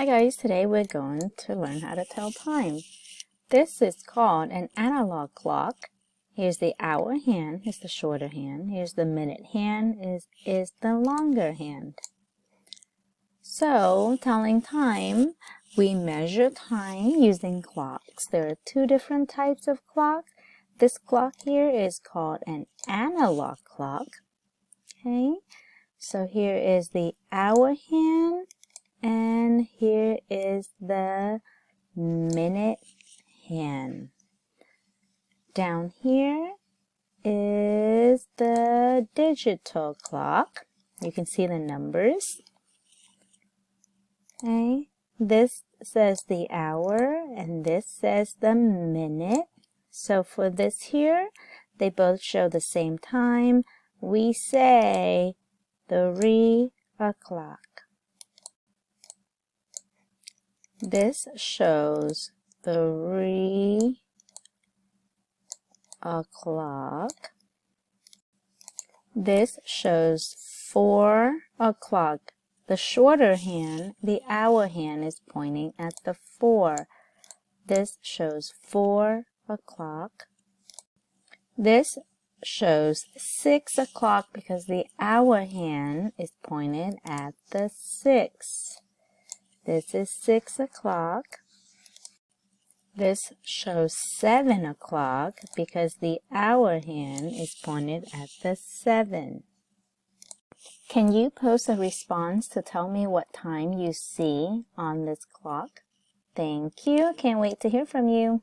Hi guys, today we're going to learn how to tell time. This is called an analog clock. Here's the hour hand, is the shorter hand. Here's the minute hand, is the longer hand. So, telling time, we measure time using clocks. There are two different types of clocks. This clock here is called an analog clock. Okay, so here is the hour hand. And here is the minute hand. Down here is the digital clock. You can see the numbers. Okay, this says the hour and this says the minute. So for this here, they both show the same time. We say 3 o'clock. This shows 3 o'clock. This shows 4 o'clock. The shorter hand, the hour hand, is pointing at the 4. This shows 4 o'clock. This shows 6 o'clock because the hour hand is pointed at the 6. This is 6 o'clock. This shows 7 o'clock because the hour hand is pointed at the 7. Can you post a response to tell me what time you see on this clock? Thank you. Can't wait to hear from you.